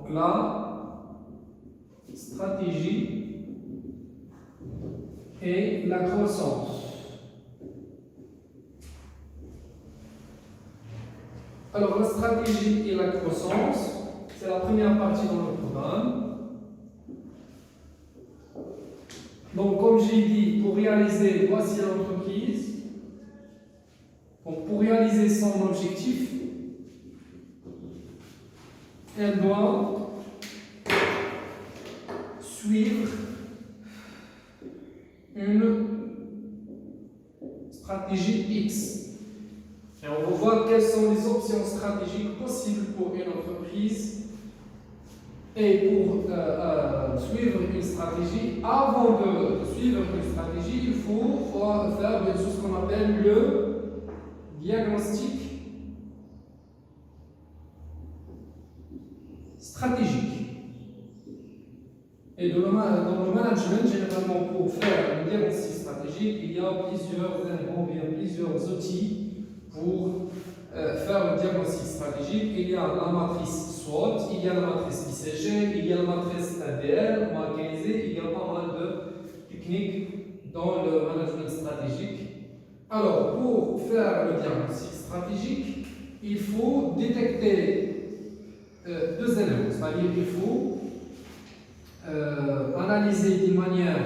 Donc la stratégie et la croissance. Alors la stratégie et la croissance, c'est la première partie dans le programme. Donc comme j'ai dit, pour réaliser, voici l'entreprise. Donc pour réaliser son objectif, elle doit suivre une stratégie X. Et on va voir quelles sont les options stratégiques possibles pour une entreprise. Et pour suivre une stratégie, avant de suivre une stratégie, il faut faire bien sûr ce qu'on appelle le diagnostic stratégique. Et dans le management, généralement, pour faire un diagnostic stratégique, il y a plusieurs éléments, plusieurs outils pour faire le diagnostic stratégique. Il y a la matrice SWOT, il y a la matrice ICG, il y a la matrice ADL, marquée, il y a pas mal de techniques dans le management stratégique. Alors, pour faire le diagnostic stratégique, il faut détecter deux éléments, c'est-à-dire qu'il faut analyser d'une manière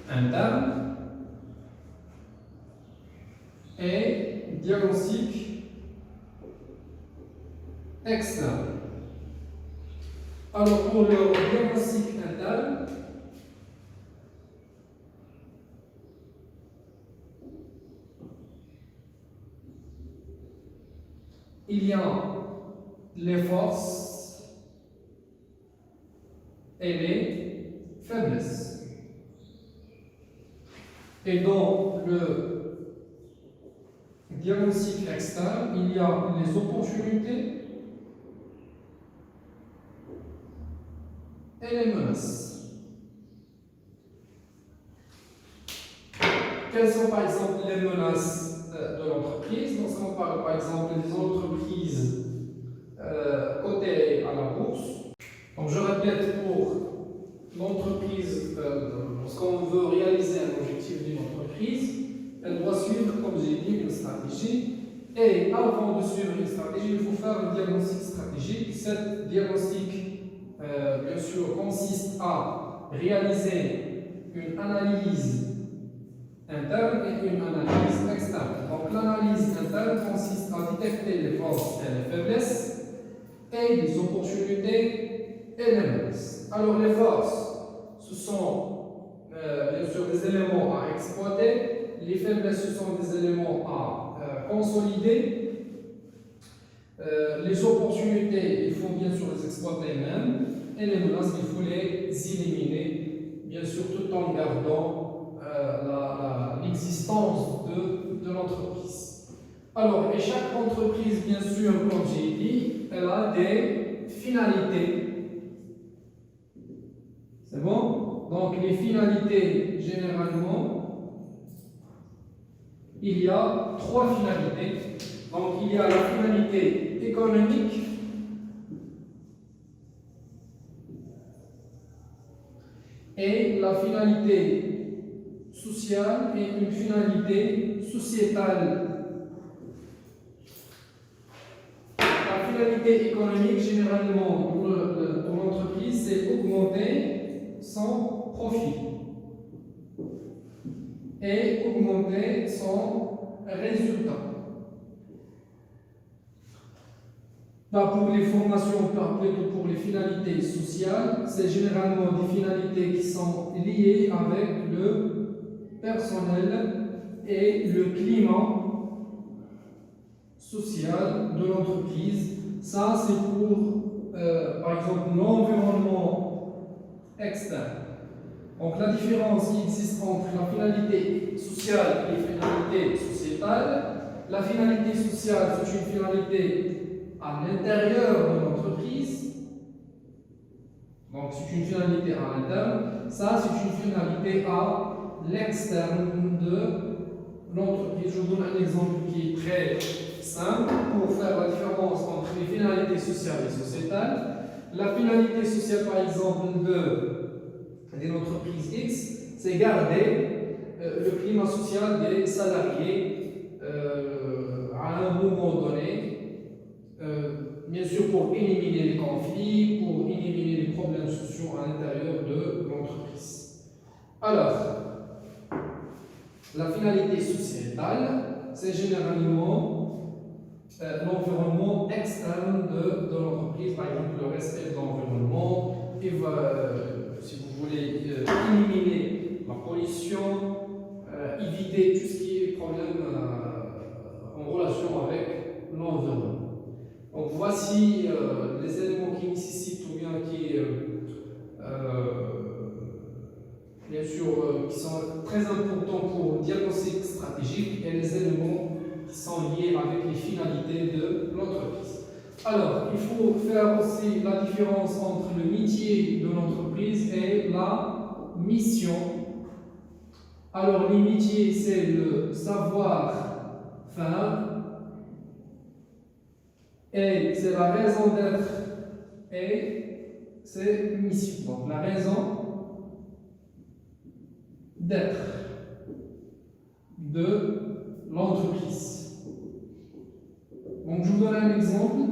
interne et diagnostic externe. Alors pour le diagnostic interne, il y a les forces et les faiblesses. Et dans le diagnostic externe, il y a les opportunités et les menaces. Quelles sont par exemple les menaces de l'entreprise? Lorsqu'on parle par exemple des entreprises cotées à la bourse. Donc je répète, pour l'entreprise, lorsqu'on veut réaliser un objectif d'une entreprise, elle doit suivre, comme j'ai dit, une stratégie. Et avant de suivre une stratégie, il faut faire un diagnostic stratégique. Cet diagnostic, bien sûr, consiste à réaliser une analyse interne et une analyse externe. Donc l'analyse interne consiste à détecter les forces et les faiblesses et les opportunités et les menaces. Alors les forces, ce sont bien sûr des éléments à exploiter. Les faiblesses, ce sont des éléments à consolider. Les opportunités, il faut bien sûr les exploiter même. Et les menaces, il faut les éliminer, bien sûr, tout en gardant l'existence de l'entreprise. Alors, et chaque entreprise, bien sûr, comme j'ai dit, elle a des finalités. C'est bon? Donc, les finalités, généralement, il y a trois finalités. Donc, il y a la finalité économique, et la finalité sociale et une finalité sociétale. La finalité économique, généralement, pour l'entreprise, c'est augmenter son profit et augmenter son résultat. Pour les formations, plutôt pour les finalités sociales, c'est généralement des finalités qui sont liées avec le personnel et le climat social de l'entreprise. Ça, c'est pour, par exemple, l'environnement externe. Donc, la différence qui existe entre la finalité sociale et la finalité sociétale. La finalité sociale, c'est une finalité à l'intérieur de l'entreprise. Donc, c'est une finalité à l'interne. Ça, c'est une finalité à l'externe de l'entreprise. Je vous donne un exemple qui est très simple pour faire la différence entre les finalités sociale et sociétale. La finalité sociale, par exemple, d'une entreprise X, c'est garder le climat social des salariés à un moment donné, bien sûr pour éliminer les conflits, pour éliminer les problèmes sociaux à l'intérieur de l'entreprise. Alors, la finalité sociétale, c'est généralement l'environnement externe de l'entreprise, par exemple le respect de l'environnement, si vous voulez éliminer la pollution, éviter tout ce qui est problème en relation avec l'environnement. Donc voici les éléments qui nécessitent ou bien qui bien sûr qui sont très importants pour le diagnostic stratégique et les éléments qui sont liés avec les finalités de l'entreprise. Alors, il faut faire aussi la différence entre le métier de l'entreprise et la mission. Alors, le métier, c'est le savoir-faire et c'est la raison d'être et c'est mission. Donc, la raison d'être de l'entreprise. Donc, je vous donne un exemple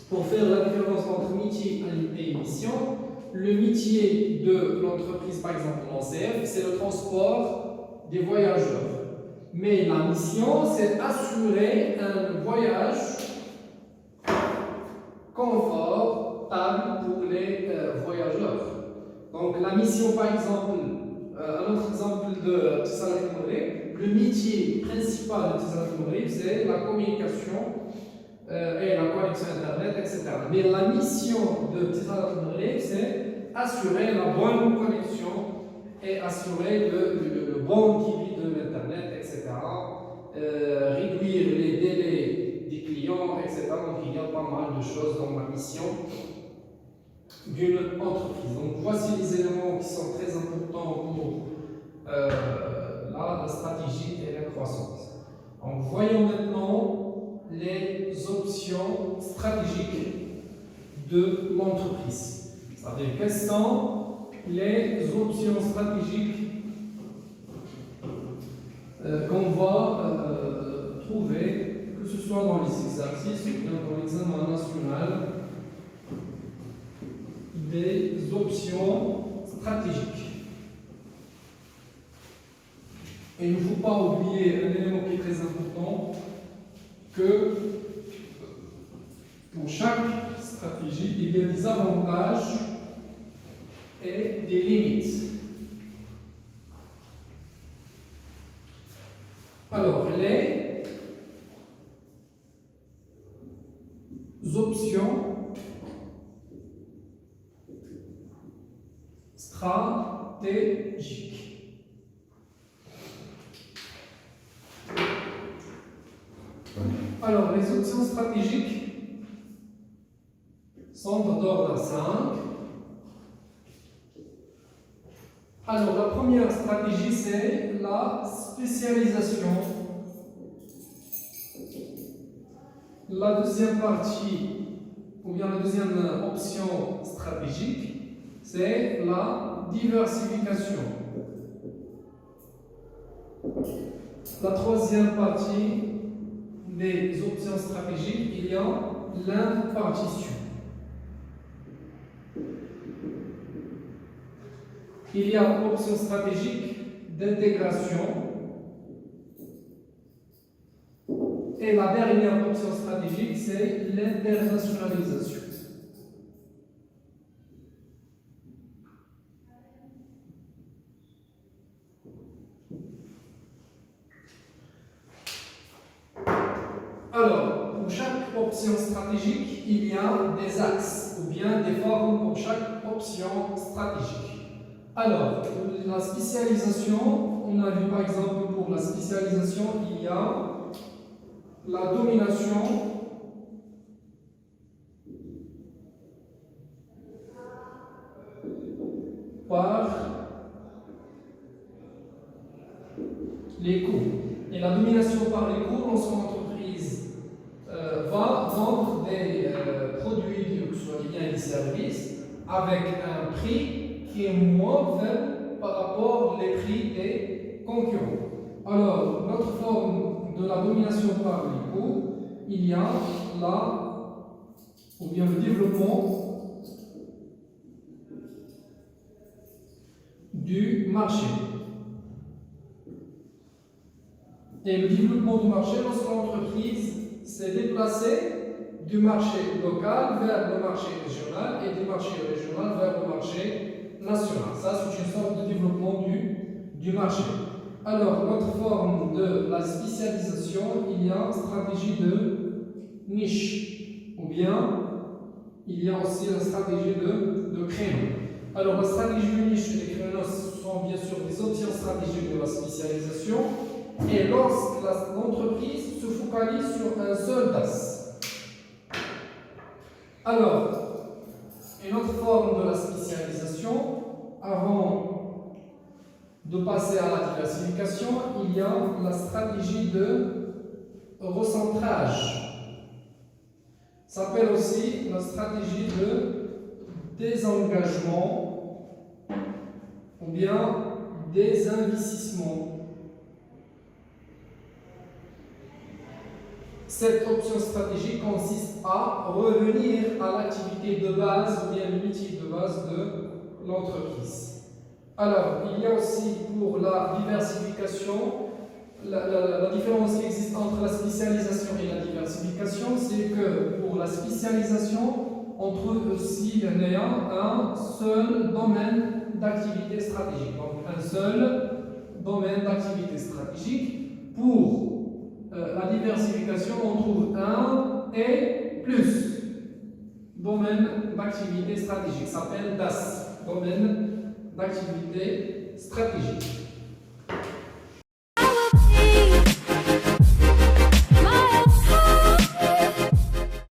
pour faire la différence entre métier et mission. Le métier de l'entreprise, par exemple en CF, c'est le transport des voyageurs. Mais la mission, c'est assurer un voyage confortable pour les voyageurs. Donc, la mission, par exemple, un autre exemple de Tissalat Al-Maghrib, le métier principal de Tissalat Al-Maghrib, c'est la communication et la connexion Internet, etc. Mais la mission de Tissalat Al-Maghrib, c'est assurer la bonne connexion et assurer le bon débit de l'Internet, etc. Réduire les délais des clients, etc. Donc il y a pas mal de choses dans la mission d'une entreprise. Donc voici les éléments qui sont très importants pour la stratégie et la croissance. Donc voyons maintenant les options stratégiques de l'entreprise. C'est-à-dire quelles sont les options stratégiques qu'on va trouver, que ce soit dans les exercices ou bien dans l'examen national, des options stratégiques. Et il ne faut pas oublier un élément qui est très important, que pour chaque stratégie, il y a des avantages et des limites. Alors, les options stratégiques. Alors, les options stratégiques sont d'ordre 5. Alors, la première stratégie, c'est la spécialisation. La deuxième partie, ou bien la deuxième option stratégique, c'est la diversification. La troisième partie des options stratégiques, il y a l'impartition. Il y a l'option stratégique d'intégration. Et la dernière option stratégique, c'est l'internationalisation. Alors, pour chaque option stratégique, il y a des axes ou bien des formes pour chaque option stratégique. Alors, la spécialisation, on a vu par exemple pour la spécialisation, il y a la domination par les coûts. Et la domination par les coûts, lorsqu'une entreprise va vendre des produits, que ce soit des biens et des services, avec un prix qui est moins faible par rapport aux prix des concurrents. Alors, notre forme de la domination par les coûts, il y a ou bien le développement du marché. Et le développement du marché, lorsque l'entreprise s'est déplacée du marché local vers le marché régional et du marché régional vers le marché national. Ça, c'est une sorte de développement du marché. Alors, notre forme de la spécialisation, il y a une stratégie de niche, ou bien il y a aussi la stratégie de créneau. Alors, la stratégie de niche et les créneaux sont bien sûr des options stratégiques de la spécialisation. Et lorsque l'entreprise se focalise sur un seul DAS. Alors, une autre forme de la spécialisation, avant de passer à la diversification, il y a la stratégie de recentrage. Ça s'appelle aussi la stratégie de désengagement ou bien désinvestissement. Cette option stratégique consiste à revenir à l'activité de base ou bien le métier de base de l'entreprise. Alors, il y a aussi pour la diversification, la différence qui existe entre la spécialisation et la diversification, c'est que pour la spécialisation, on trouve aussi un seul domaine d'activité stratégique. Donc, un seul domaine d'activité stratégique. Pour la diversification, on trouve un et plus domaine d'activité stratégique. Ça s'appelle DAS, domaine d'activité stratégique.